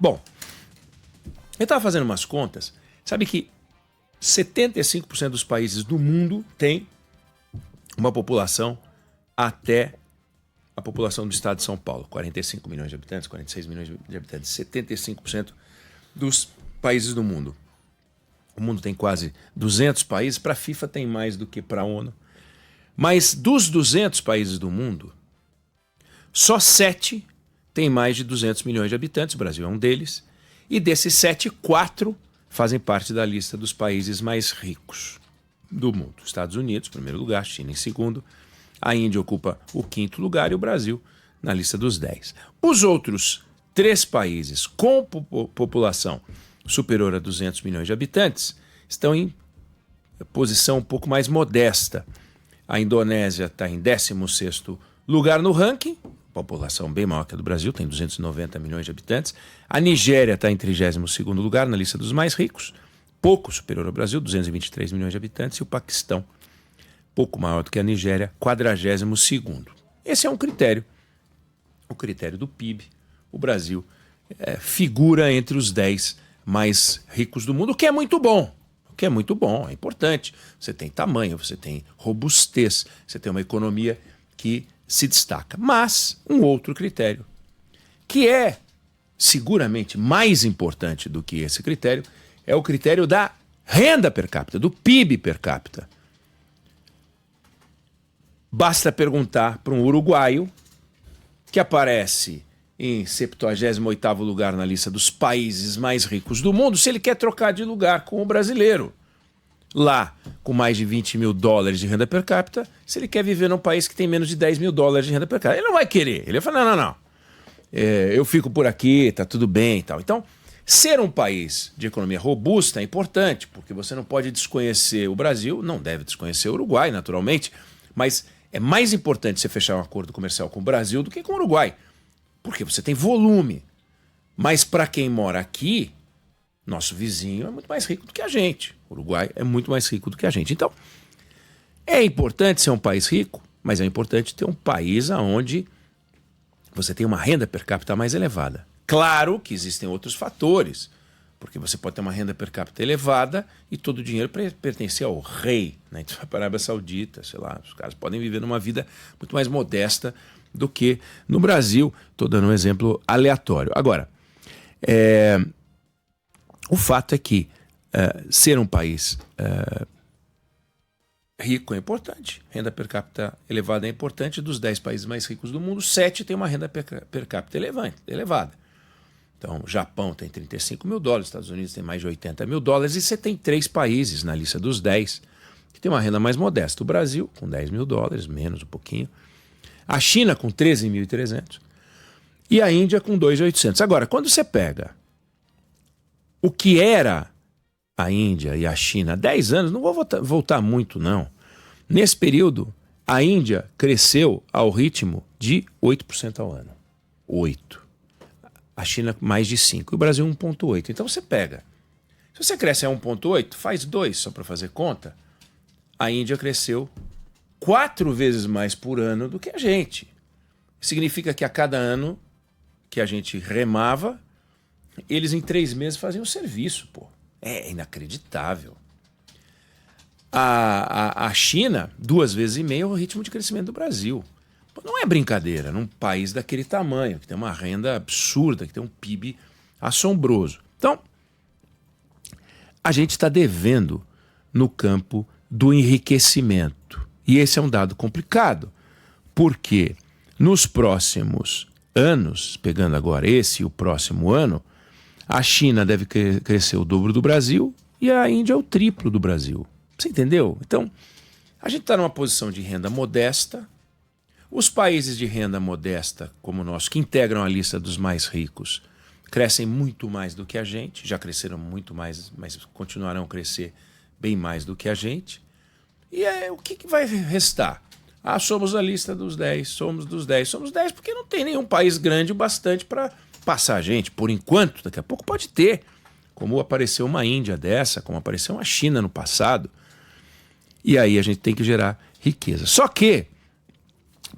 Bom, eu estava fazendo umas contas, sabe que 75% dos países do mundo tem uma população até a população do estado de São Paulo, 45 milhões de habitantes, 46 milhões de habitantes, 75% dos países do mundo. O mundo tem quase 200 países, para a FIFA tem mais do que para a ONU. Mas dos 200 países do mundo, só 7 têm mais de 200 milhões de habitantes, o Brasil é um deles, e desses 7, 4 fazem parte da lista dos países mais ricos do mundo. Estados Unidos, em primeiro lugar, China em segundo, a Índia ocupa o 5º lugar e o Brasil na lista dos 10. Os outros 3 países com população superior a 200 milhões de habitantes estão em posição um pouco mais modesta. A Indonésia está em 16º lugar no ranking, população bem maior que a do Brasil, tem 290 milhões de habitantes. A Nigéria está em 32º lugar na lista dos mais ricos, pouco superior ao Brasil, 223 milhões de habitantes, e o Paquistão, pouco maior do que a Nigéria, 42º. Esse é um critério, o critério do PIB. O Brasil figura entre os 10 mais ricos do mundo, o que é muito bom. O que é muito bom, é importante. Você tem tamanho, você tem robustez, você tem uma economia que se destaca. Mas um outro critério, que é seguramente mais importante do que esse critério, é o critério da renda per capita, do PIB per capita. Basta perguntar para um uruguaio que aparece em 78º lugar na lista dos países mais ricos do mundo se ele quer trocar de lugar com o brasileiro. Lá, com mais de 20 mil dólares de renda per capita, se ele quer viver num país que tem menos de 10 mil dólares de renda per capita. Ele não vai querer. Ele vai falar, não. Eu fico por aqui, tá tudo bem e tal. Então, ser um país de economia robusta é importante, porque você não pode desconhecer o Brasil, não deve desconhecer o Uruguai, naturalmente, mas é mais importante você fechar um acordo comercial com o Brasil do que com o Uruguai, porque você tem volume. Mas para quem mora aqui, nosso vizinho é muito mais rico do que a gente. O Uruguai é muito mais rico do que a gente. Então, é importante ser um país rico, mas é importante ter um país onde você tem uma renda per capita mais elevada. Claro que existem outros fatores, porque você pode ter uma renda per capita elevada e todo o dinheiro pertencer ao rei, né? Então, para a Arábia Saudita, sei lá, os caras podem viver numa vida muito mais modesta do que no Brasil. Estou dando um exemplo aleatório. Agora, o fato é que ser um país rico é importante, renda per capita elevada é importante. Dos 10 países mais ricos do mundo, 7 têm uma renda per capita elevada. Então, o Japão tem 35 mil dólares, Estados Unidos tem mais de 80 mil dólares, e você tem 3 países na lista dos 10 que tem uma renda mais modesta. O Brasil, com 10 mil dólares, menos um pouquinho. A China, com 13.300. E a Índia, com 2.800. Agora, quando você pega o que era a Índia e a China há 10 anos, não vou voltar muito, não. Nesse período, a Índia cresceu ao ritmo de 8% ao ano. 8%. A China mais de 5%. E o Brasil 1,8%. Então você pega. Se você cresce a 1,8%, faz 2 só para fazer conta. A Índia cresceu 4 vezes mais por ano do que a gente. Significa que a cada ano que a gente remava, eles em 3 meses faziam o serviço, pô. É inacreditável. A China, 2,5 vezes o ritmo de crescimento do Brasil. Não é brincadeira, num país daquele tamanho, que tem uma renda absurda, que tem um PIB assombroso. Então, a gente está devendo no campo do enriquecimento. E esse é um dado complicado, porque nos próximos anos, pegando agora esse e o próximo ano, a China deve crescer o dobro do Brasil e a Índia o triplo do Brasil. Você entendeu? Então, a gente está numa posição de renda modesta. Os países de renda modesta, como o nosso, que integram a lista dos mais ricos, crescem muito mais do que a gente, já cresceram muito mais, mas continuarão a crescer bem mais do que a gente. E o que vai restar? Somos a lista dos 10, somos dos 10. Somos 10 porque não tem nenhum país grande o bastante para passar a gente, por enquanto. Daqui a pouco pode ter, como apareceu uma Índia dessa, como apareceu uma China no passado. E aí a gente tem que gerar riqueza. Só que,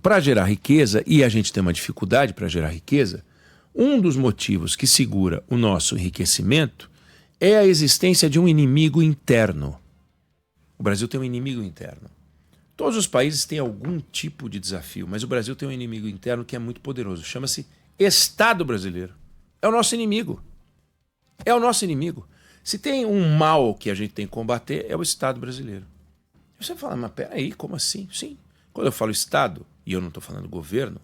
para gerar riqueza, e a gente tem uma dificuldade para gerar riqueza, um dos motivos que segura o nosso enriquecimento é a existência de um inimigo interno. O Brasil tem um inimigo interno. Todos os países têm algum tipo de desafio, mas o Brasil tem um inimigo interno que é muito poderoso. Chama-se Estado brasileiro. É o nosso inimigo. É o nosso inimigo. Se tem um mal que a gente tem que combater, é o Estado brasileiro. Você fala, mas peraí, como assim? Sim. Quando eu falo Estado, e eu não estou falando governo,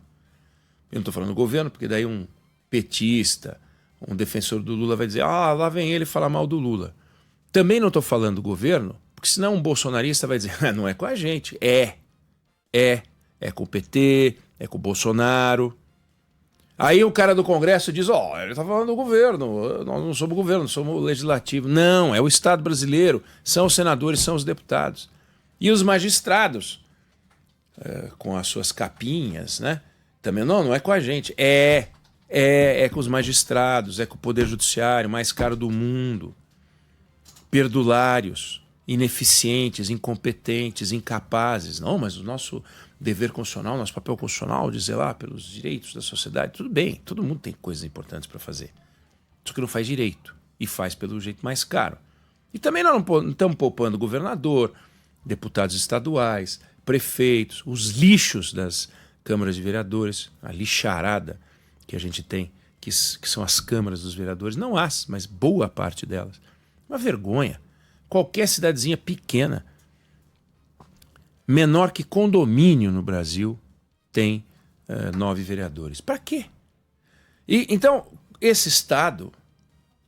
eu não estou falando governo porque daí um petista, um defensor do Lula vai dizer, lá vem ele falar mal do Lula. Também não estou falando governo, porque senão um bolsonarista vai dizer, não é com a gente. É com o PT, é com o Bolsonaro. Aí o cara do Congresso diz, ele está falando do governo, nós não somos governo, somos o legislativo. Não, é o Estado brasileiro, são os senadores, são os deputados. E os magistrados, com as suas capinhas, né? Também não é com a gente. É com os magistrados, é com o Poder Judiciário, mais caro do mundo. Perdulários, ineficientes, incompetentes, incapazes. Não, mas o nosso dever constitucional, nosso papel constitucional de zelar pelos direitos da sociedade, tudo bem, todo mundo tem coisas importantes para fazer. Só que não faz direito e faz pelo jeito mais caro. E também nós não estamos poupando governador, deputados estaduais, prefeitos, os lixos das câmaras de vereadores, a lixarada que a gente tem, que são as câmaras dos vereadores, não as, mas boa parte delas. Uma vergonha. Qualquer cidadezinha pequena, menor que condomínio no Brasil, tem 9 vereadores. Para quê? Então, esse Estado,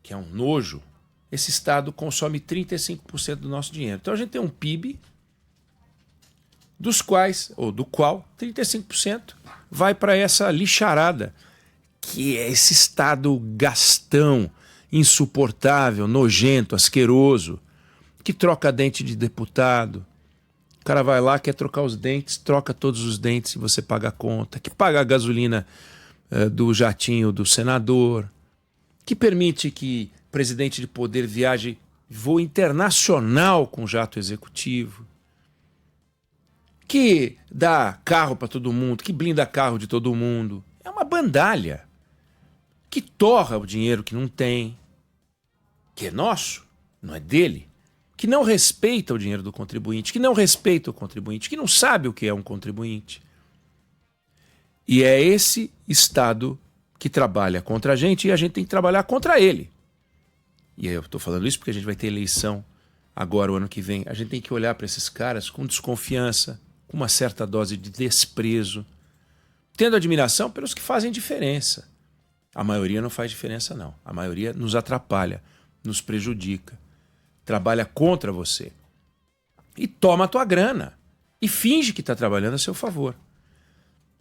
que é um nojo, esse Estado consome 35% do nosso dinheiro. Então a gente tem um PIB do qual 35% vai para essa lixarada, que é esse Estado gastão, insuportável, nojento, asqueroso, que troca dente de deputado. O cara vai lá, quer trocar os dentes, troca todos os dentes e você paga a conta, que paga a gasolina do jatinho do senador, que permite que presidente de poder viaje voo internacional com jato executivo, que dá carro para todo mundo, que blinda carro de todo mundo. É uma bandalha que torra o dinheiro que não tem, que é nosso, não é dele, que não respeita o dinheiro do contribuinte, que não respeita o contribuinte, que não sabe o que é um contribuinte. E é esse Estado que trabalha contra a gente e a gente tem que trabalhar contra ele. E aí eu estou falando isso porque a gente vai ter eleição agora, o ano que vem. A gente tem que olhar para esses caras com desconfiança, com uma certa dose de desprezo, tendo admiração pelos que fazem diferença. A maioria não faz diferença, não. A maioria nos atrapalha, nos prejudica, trabalha contra você. E toma a tua grana. E finge que está trabalhando a seu favor.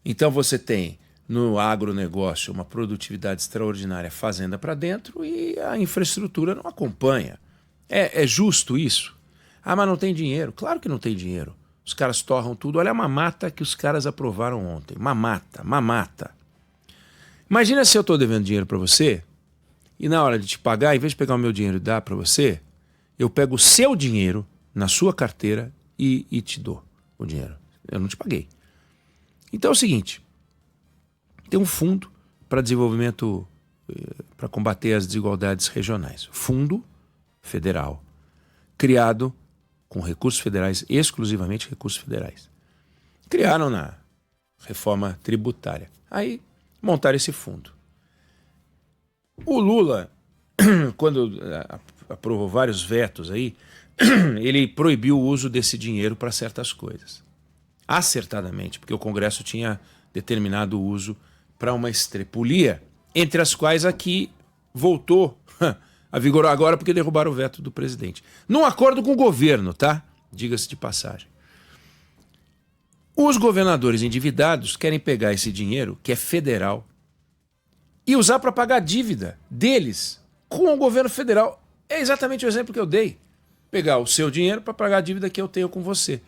Então você tem no agronegócio uma produtividade extraordinária, fazenda para dentro, e a infraestrutura não acompanha. É justo isso? Mas não tem dinheiro. Claro que não tem dinheiro. Os caras torram tudo. Olha a mamata que os caras aprovaram ontem. Mamata. Imagina se eu estou devendo dinheiro para você e na hora de te pagar, em vez de pegar o meu dinheiro e dar para você, eu pego o seu dinheiro na sua carteira e te dou o dinheiro. Eu não te paguei. Então é o seguinte, tem um fundo para desenvolvimento, para combater as desigualdades regionais. Fundo federal, criado com recursos federais, exclusivamente recursos federais. Criaram na reforma tributária. Aí montaram esse fundo. O Lula, quando aprovou vários vetos aí, ele proibiu o uso desse dinheiro para certas coisas. Acertadamente, porque o Congresso tinha determinado o uso para uma estrepulia, entre as quais aqui voltou a vigorar agora porque derrubaram o veto do presidente. Num acordo com o governo, tá? Diga-se de passagem. Os governadores endividados querem pegar esse dinheiro, que é federal, e usar para pagar a dívida deles com o governo federal. É exatamente o exemplo que eu dei. Pegar o seu dinheiro para pagar a dívida que eu tenho com você.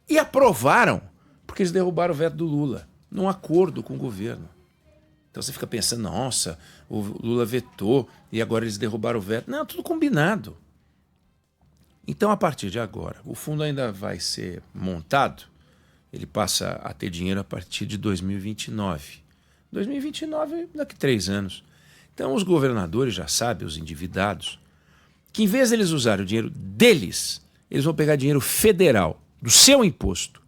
E aprovaram, porque eles derrubaram o veto do Lula, num acordo com o governo. Então você fica pensando, nossa, o Lula vetou e agora eles derrubaram o veto. Não, tudo combinado. Então, a partir de agora, o fundo ainda vai ser montado, ele passa a ter dinheiro a partir de 2029. 2029, daqui 3 anos. Então os governadores já sabem, os endividados, que em vez de eles usarem o dinheiro deles, eles vão pegar dinheiro federal, do seu imposto.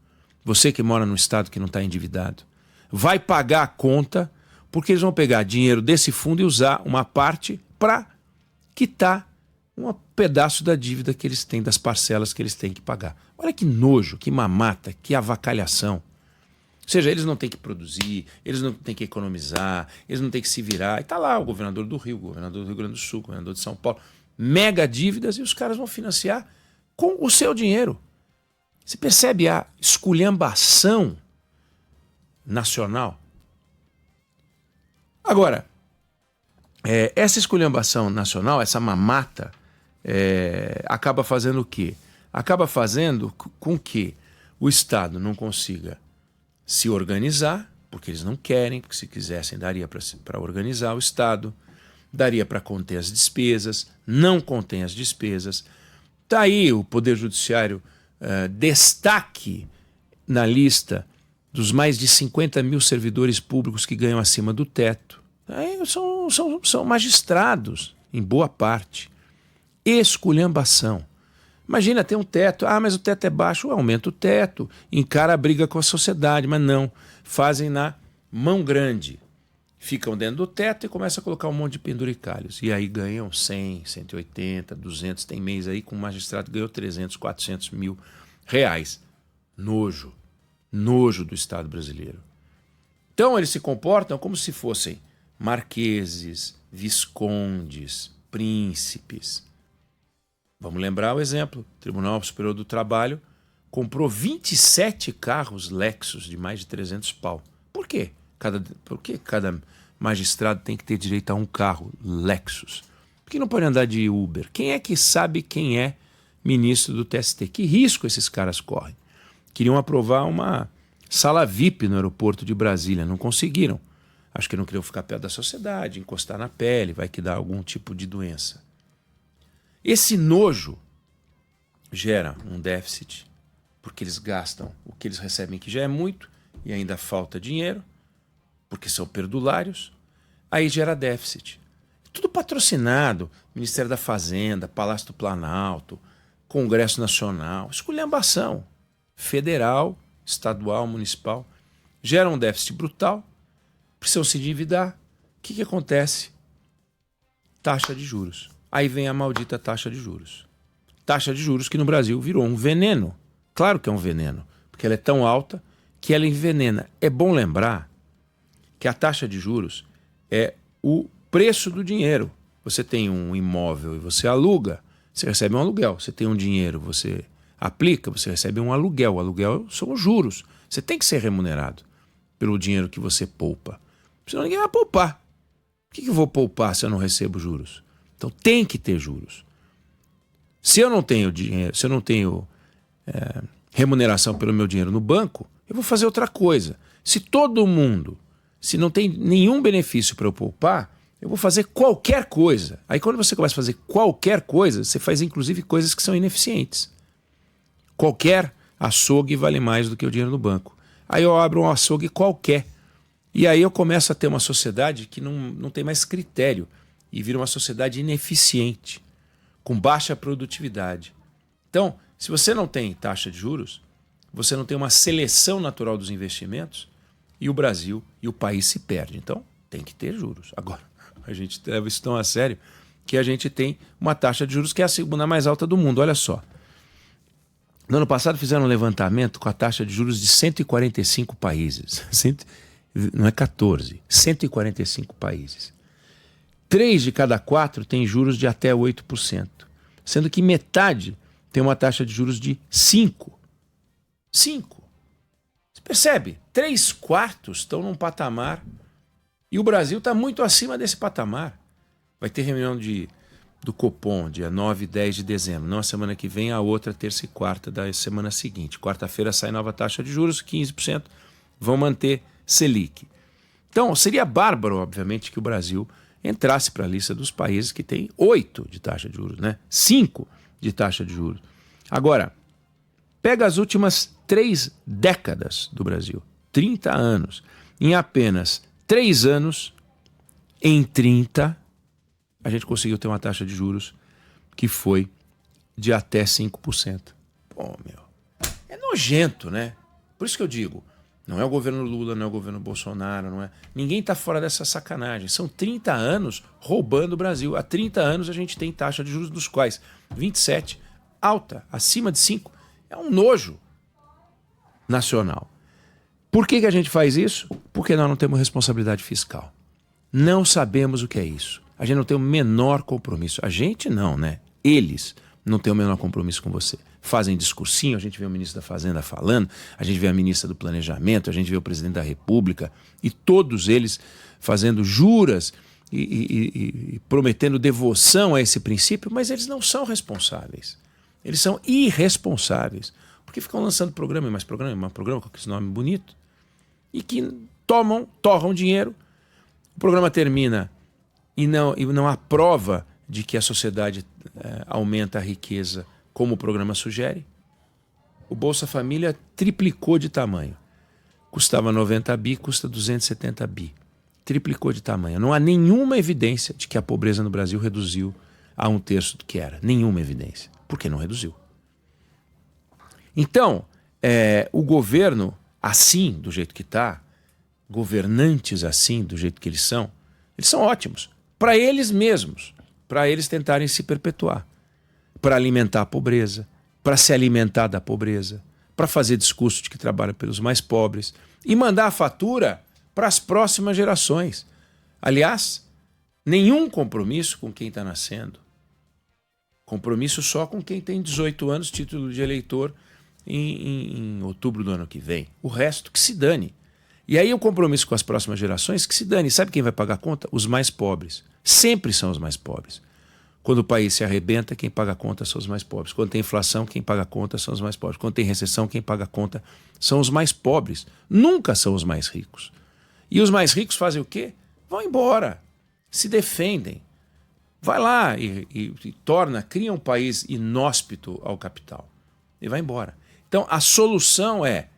Você que mora num estado que não está endividado, vai pagar a conta, porque eles vão pegar dinheiro desse fundo e usar uma parte para quitar um pedaço da dívida que eles têm, das parcelas que eles têm que pagar. Olha que nojo, que mamata, que avacalhação. Ou seja, eles não têm que produzir, eles não têm que economizar, eles não têm que se virar. E está lá o governador do Rio, o governador do Rio Grande do Sul, o governador de São Paulo, mega dívidas, e os caras vão financiar com o seu dinheiro. Você percebe a esculhambação nacional? Agora, essa esculhambação nacional, essa mamata, acaba fazendo o quê? Acaba fazendo com que o Estado não consiga se organizar, porque eles não querem, porque se quisessem daria para organizar o Estado, daria para conter as despesas, não contém as despesas. Está aí o Poder Judiciário destaque na lista dos mais de 50 mil servidores públicos que ganham acima do teto. Aí são magistrados, em boa parte. Esculhambação. Imagina ter um teto. Ah, mas o teto é baixo. Aumenta o teto, encara a briga com a sociedade. Mas não, fazem na mão grande. Ficam dentro do teto e começam a colocar um monte de penduricalhos. E aí ganham 100, 180, 200. Tem mês aí com um magistrado que ganhou 300, 400 mil reais. Nojo. Nojo do Estado brasileiro. Então eles se comportam como se fossem marqueses, viscondes, príncipes. Vamos lembrar o exemplo. O Tribunal Superior do Trabalho comprou 27 carros Lexus de mais de 300 pau. Por quê? Por que cada magistrado tem que ter direito a um carro Lexus? Por que não pode andar de Uber? Quem é que sabe quem é ministro do TST? Que risco esses caras correm? Queriam aprovar uma sala VIP no aeroporto de Brasília, não conseguiram. Acho que não queriam ficar perto da sociedade, encostar na pele, vai que dá algum tipo de doença. Esse nojo gera um déficit, porque eles gastam o que eles recebem, que já é muito, e ainda falta dinheiro, porque são perdulários, aí gera déficit. Tudo patrocinado, Ministério da Fazenda, Palácio do Planalto, Congresso Nacional, esculhambação, federal, estadual, municipal, gera um déficit brutal, precisam se endividar. O que acontece? Taxa de juros. Aí vem a maldita taxa de juros. Taxa de juros que no Brasil virou um veneno. Claro que é um veneno, porque ela é tão alta que ela envenena. É bom lembrar que a taxa de juros é o preço do dinheiro. Você tem um imóvel e você aluga, você recebe um aluguel. Você tem um dinheiro, você aplica, você recebe um aluguel. O aluguel são os juros. Você tem que ser remunerado pelo dinheiro que você poupa. Senão ninguém vai poupar. Por que eu vou poupar se eu não recebo juros? Então tem que ter juros. Se eu não tenho dinheiro, se eu não tenho remuneração pelo meu dinheiro no banco, eu vou fazer outra coisa. Se todo mundo, se não tem nenhum benefício para eu poupar, eu vou fazer qualquer coisa. Aí quando você começa a fazer qualquer coisa, você faz inclusive coisas que são ineficientes. Qualquer açougue vale mais do que o dinheiro no banco. Aí eu abro um açougue qualquer. E aí eu começo a ter uma sociedade que não tem mais critério e vira uma sociedade ineficiente, com baixa produtividade. Então, se você não tem taxa de juros, você não tem uma seleção natural dos investimentos e o Brasil e o país se perde. Então, tem que ter juros. Agora, a gente leva isso tão a sério que a gente tem uma taxa de juros que é a segunda mais alta do mundo. Olha só. No ano passado fizeram um levantamento com a taxa de juros de 145 países. Não é 14, 145 países. 3 de cada 4 tem juros de até 8%, sendo que metade tem uma taxa de juros de 5%. 5%. Você percebe? 3/4 estão num patamar e o Brasil está muito acima desse patamar. Vai ter reunião do Copom, dia 9 e 10 de dezembro. Não a semana que vem, a outra, terça e quarta da semana seguinte. Quarta-feira sai nova taxa de juros, 15%. Vão manter Selic. Então, seria bárbaro, obviamente, que o Brasil entrasse para a lista dos países que tem 8 de taxa de juros, né? 5 de taxa de juros. Agora, pega as últimas 3 décadas do Brasil, 30 anos. Em apenas 3 anos, em 30, a gente conseguiu ter uma taxa de juros que foi de até 5%. Pô, meu, é nojento, né? Por isso que eu digo, não é o governo Lula, não é o governo Bolsonaro, não é... Ninguém está fora dessa sacanagem. São 30 anos roubando o Brasil. Há 30 anos a gente tem taxa de juros dos quais 27, alta, acima de 5. É um nojo nacional. Por que a gente faz isso? Porque nós não temos responsabilidade fiscal. Não sabemos o que é isso. A gente não tem o menor compromisso. A gente não, né? Eles não têm o menor compromisso com você. Fazem discursinho, a gente vê o ministro da Fazenda falando, a gente vê a ministra do Planejamento, a gente vê o presidente da República, e todos eles fazendo juras e prometendo devoção a esse princípio, mas eles não são responsáveis. Eles são irresponsáveis. Porque ficam lançando programa com esse nome bonito, e que torram dinheiro. O programa termina e não há prova de que a sociedade aumenta a riqueza como o programa sugere. O Bolsa Família triplicou de tamanho. Custava 90 bi, custa 270 bi. Triplicou de tamanho. Não há nenhuma evidência de que a pobreza no Brasil reduziu a 1/3 do que era. Nenhuma evidência. Por que não reduziu? Então, o governo, assim, do jeito que está, governantes assim, do jeito que eles são ótimos. Para eles mesmos, para eles tentarem se perpetuar, para alimentar a pobreza, para se alimentar da pobreza, para fazer discurso de que trabalha pelos mais pobres e mandar a fatura para as próximas gerações. Aliás, nenhum compromisso com quem está nascendo. Compromisso só com quem tem 18 anos, título de eleitor, em outubro do ano que vem. O resto que se dane. E aí o compromisso com as próximas gerações que se dane. Sabe quem vai pagar a conta? Os mais pobres. Sempre são os mais pobres. Quando o país se arrebenta, quem paga a conta são os mais pobres. Quando tem inflação, quem paga a conta são os mais pobres. Quando tem recessão, quem paga a conta são os mais pobres. Nunca são os mais ricos. E os mais ricos fazem o quê? Vão embora. Se defendem. Vai lá e cria um país inóspito ao capital. E vai embora. Então, a solução é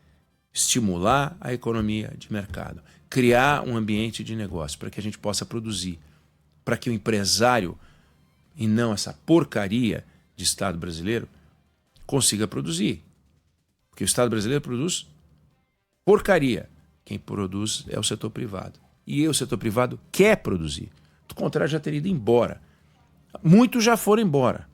estimular a economia de mercado, criar um ambiente de negócio para que a gente possa produzir, para que o empresário, e não essa porcaria de Estado brasileiro, consiga produzir. Porque o Estado brasileiro produz porcaria. Quem produz é o setor privado. E o setor privado quer produzir. Do contrário, já teria ido embora. Muitos já foram embora.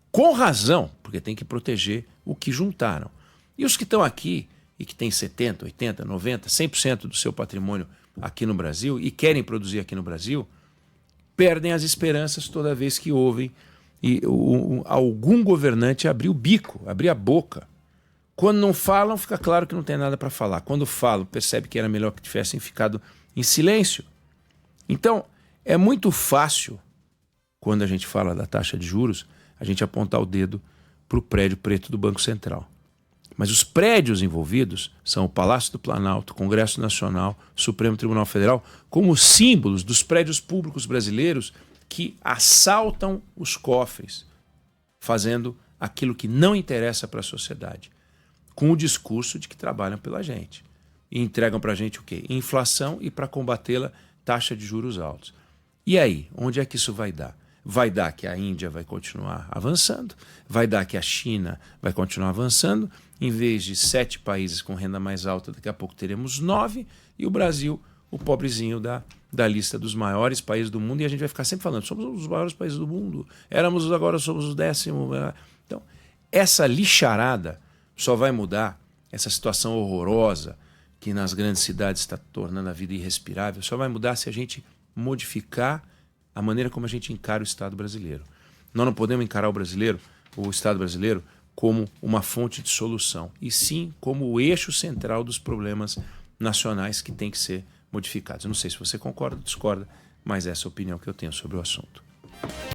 Com razão, porque tem que proteger o que juntaram. E os que estão aqui e que têm 70%, 80%, 90%, 100% do seu patrimônio aqui no Brasil e querem produzir aqui no Brasil, perdem as esperanças toda vez que ouvem algum governante abrir o bico, abrir a boca. Quando não falam, fica claro que não tem nada para falar. Quando falam, percebe que era melhor que tivessem ficado em silêncio. Então, é muito fácil, quando a gente fala da taxa de juros, a gente apontar o dedo para o prédio preto do Banco Central. Mas os prédios envolvidos são o Palácio do Planalto, Congresso Nacional, Supremo Tribunal Federal, como símbolos dos prédios públicos brasileiros que assaltam os cofres, fazendo aquilo que não interessa para a sociedade, com o discurso de que trabalham pela gente. E entregam para a gente o quê? Inflação e, para combatê-la, taxa de juros altos. E aí, onde é que isso vai dar? Vai dar que a Índia vai continuar avançando, vai dar que a China vai continuar avançando, em vez de 7 países com renda mais alta, daqui a pouco teremos 9, e o Brasil, o pobrezinho da lista dos maiores países do mundo, e a gente vai ficar sempre falando, somos os maiores países do mundo, agora somos os 10º. Então, essa lixarada só vai mudar, essa situação horrorosa que nas grandes cidades está tornando a vida irrespirável, só vai mudar se a gente modificar a maneira como a gente encara o Estado brasileiro. Nós não podemos encarar o Estado brasileiro, como uma fonte de solução, e sim como o eixo central dos problemas nacionais que tem que ser modificados. Eu não sei se você concorda ou discorda, mas essa é a opinião que eu tenho sobre o assunto.